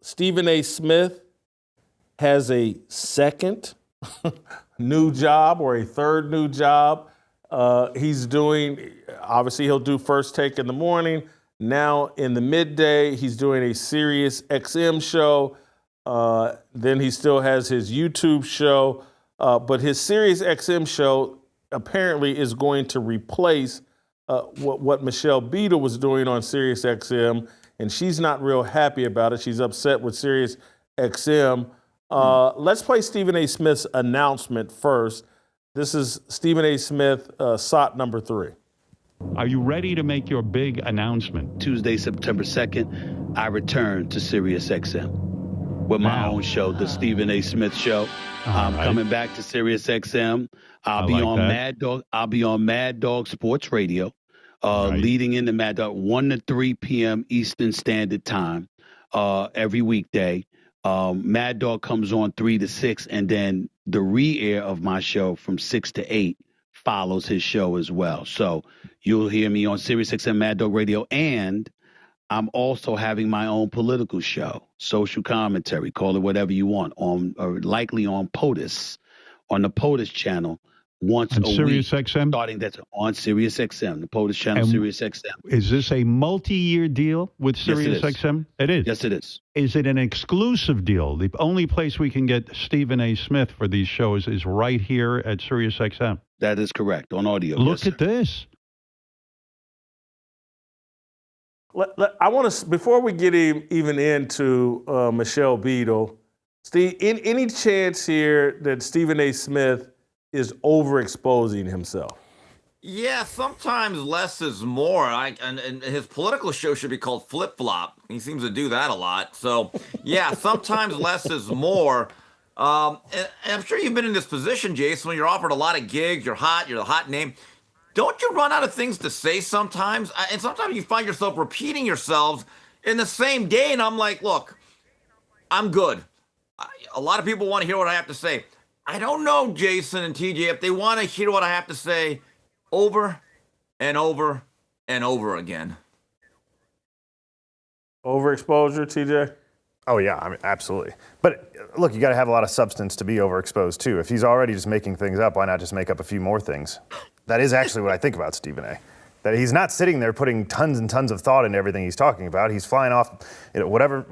Stephen A. Smith has a second new job or a third new job. He's doing, obviously he'll do First Take in the morning. Now in the midday, he's doing a SiriusXM show. Then he still has his YouTube show. But his SiriusXM show apparently is going to replace what Michelle Beadle was doing on SiriusXM, and she's not real happy about it. She's upset with SiriusXM. Let's play Stephen A. Smith's announcement first. This is Stephen A. Smith, SOT number 3. Are you ready to make your big announcement? Tuesday, September 2nd, I return to SiriusXM with my own show, The Stephen A. Smith Show. I'm coming back to SiriusXM. I'll be on Mad Dog. I'll be on Mad Dog Sports Radio, leading into Mad Dog 1 to 3 p.m. Eastern Standard Time every weekday. Mad Dog comes on 3 to 6, and then the re-air of my show from 6 to 8 follows his show as well. So you'll hear me on SiriusXM Mad Dog Radio, and I'm also having my own political show, social commentary, call it whatever you want, on or likely on POTUS, on the POTUS channel once on a SiriusXM? week. Starting that's on SiriusXM, the POTUS channel, SiriusXM. Is this a multi-year deal with SiriusXM? It is. Yes, it is. Is it an exclusive deal? The only place we can get Stephen A. Smith for these shows is right here at SiriusXM. That is correct, on audio. Look at this. I want to, before we get even into Michelle Beadle, Steve, any chance here that Stephen A. Smith is overexposing himself? Yeah, sometimes less is more. And his political show should be called Flip Flop. He seems to do that a lot. So, yeah, sometimes less is more. And I'm sure you've been in this position, Jason, when you're offered a lot of gigs, you're hot, you're the hot name. Don't you run out of things to say sometimes? And sometimes you find yourself repeating yourselves in the same day. And I'm like, look, I'm good. A lot of people want to hear what I have to say. I don't know, Jason and TJ, if they want to hear what I have to say over and over and over again. Overexposure, TJ? Oh, yeah, I mean, absolutely. But look, you got to have a lot of substance to be overexposed, too. If he's already just making things up, why not just make up a few more things? That is actually what I think about Stephen A. That he's not sitting there putting tons and tons of thought into everything he's talking about. He's flying off, whatever,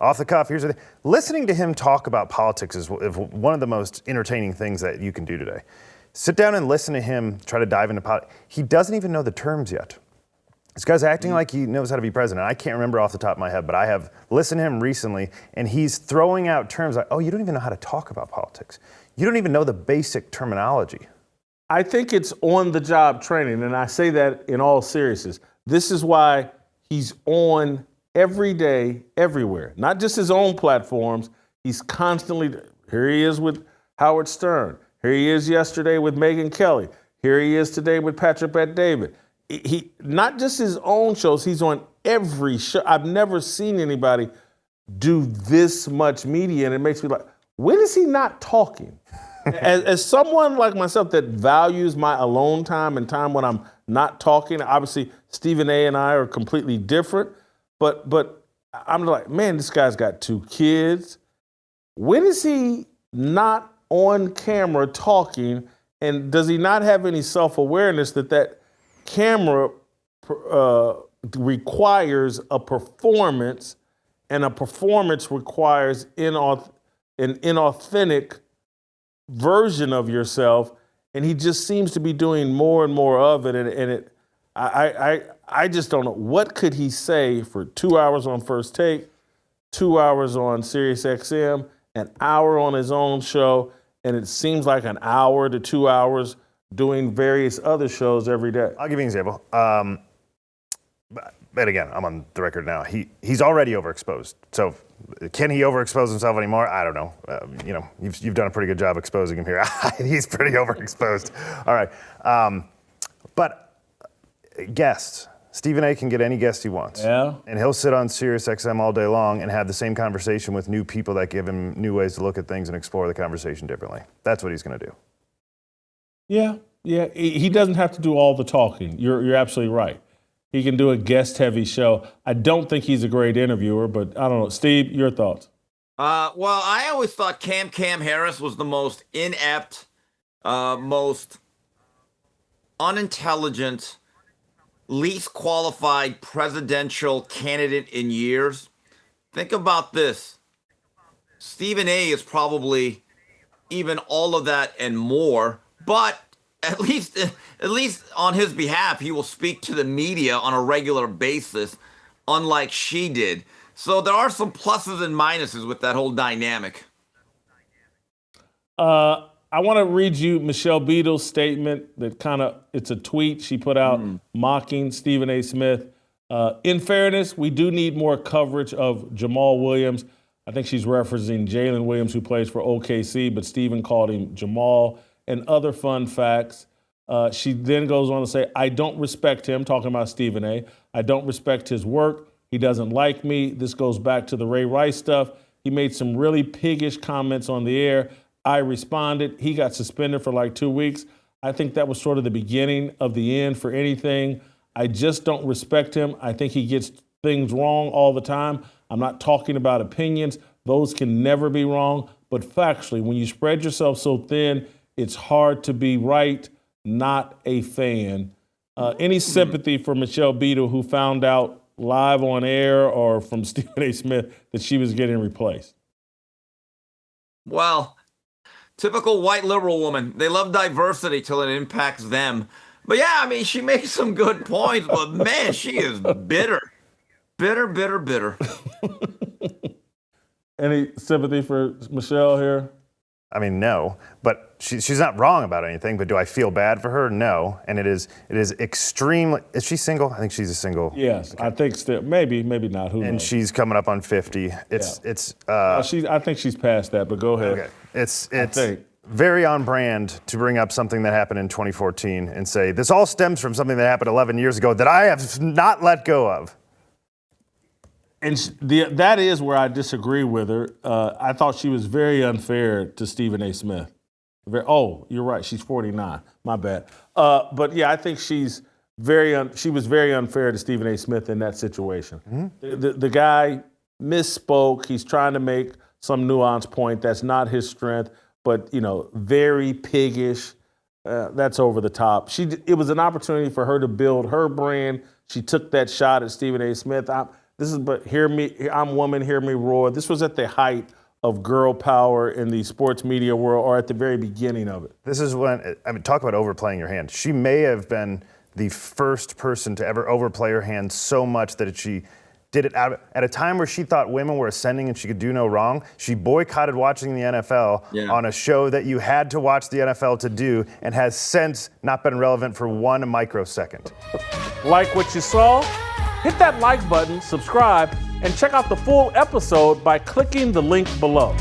off the cuff. Here's the thing. Listening to him talk about politics is one of the most entertaining things that you can do today. Sit down and listen to him try to dive into politics. He doesn't even know the terms yet. This guy's acting like he knows how to be president. I can't remember off the top of my head, but I have listened to him recently, and he's throwing out terms like, oh, you don't even know how to talk about politics. You don't even know the basic terminology. I think it's on-the-job training, and I say that in all seriousness. This is why he's on every day, everywhere. Not just his own platforms. He's constantly, here he is with Howard Stern. Here he is yesterday with Megyn Kelly. Here he is today with Patrick Bet-David. He not just his own shows, he's on every show. I've never seen anybody do this much media, and it makes me like, when is he not talking? As someone like myself that values my alone time and time when I'm not talking, obviously Stephen A. and I are completely different, but I'm like, man, this guy's got 2 kids. When is he not on camera talking, and does he not have any self-awareness that camera requires a performance, and a performance requires an inauthentic version of yourself, and he just seems to be doing more and more of it, I just don't know. What could he say for 2 hours on First Take, 2 hours on SiriusXM, an hour on his own show, and it seems like an hour to 2 hours doing various other shows every day? I'll give you an example. But again, I'm on the record now. He's already overexposed. So can he overexpose himself anymore? I don't know. You've done a pretty good job exposing him here. He's pretty overexposed. All right. But guests. Stephen A. can get any guest he wants. Yeah. And he'll sit on SiriusXM all day long and have the same conversation with new people that give him new ways to look at things and explore the conversation differently. That's what he's going to do. Yeah. He doesn't have to do all the talking. You're absolutely right. he can do a guest-heavy show. I don't think he's a great interviewer, but I don't know. Steve, your thoughts? Well, I always thought Cam Harris was the most inept, most unintelligent, least qualified presidential candidate in years. Think about this. Stephen A is probably even all of that and more, but at least on his behalf, he will speak to the media on a regular basis, unlike she did. So there are some pluses and minuses with that whole dynamic. I want to read you Michelle Beadle's statement that it's a tweet she put out mocking Stephen A. Smith. In fairness, we do need more coverage of Jamal Williams. I think she's referencing Jalen Williams, who plays for OKC, but Stephen called him Jamal, and other fun facts. She then goes on to say, I don't respect him, talking about Stephen A. I don't respect his work. He doesn't like me. This goes back to the Ray Rice stuff. He made some really piggish comments on the air. I responded. He got suspended for like 2 weeks. I think that was sort of the beginning of the end for anything. I just don't respect him. I think he gets things wrong all the time. I'm not talking about opinions. Those can never be wrong. But factually, when you spread yourself so thin, it's hard to be right, not a fan. Any sympathy for Michelle Beadle, who found out live on air or from Stephen A. Smith that she was getting replaced? Well, typical white liberal woman. They love diversity till it impacts them. But yeah, I mean, she makes some good points, but man, she is bitter. Bitter. Any sympathy for Michelle here? I mean, no, but she's not wrong about anything, but do I feel bad for her? No. And it is extremely, is she single? I think she's a single. Yes, okay. I think still, maybe not, who knows? And she's coming up on 50. I think she's past that, but go ahead. Okay. It's very on brand to bring up something that happened in 2014 and say, this all stems from something that happened 11 years ago that I have not let go of. And that is where I disagree with her. I thought she was very unfair to Stephen A. Smith. You're right. She's 49. My bad. But yeah, I think she was very unfair to Stephen A. Smith in that situation. Mm-hmm. The guy misspoke. He's trying to make some nuanced point. That's not his strength. But very piggish. That's over the top. It was an opportunity for her to build her brand. She took that shot at Stephen A. Smith. Hear me, I'm woman, hear me roar. This was at the height of girl power in the sports media world, or at the very beginning of it. This is when, talk about overplaying your hand. She may have been the first person to ever overplay her hand so much that she did it at a time where she thought women were ascending and she could do no wrong. She boycotted watching the NFL on a show that you had to watch the NFL to do, and has since not been relevant for 1 microsecond. Like what you saw? Hit that like button, subscribe, and check out the full episode by clicking the link below.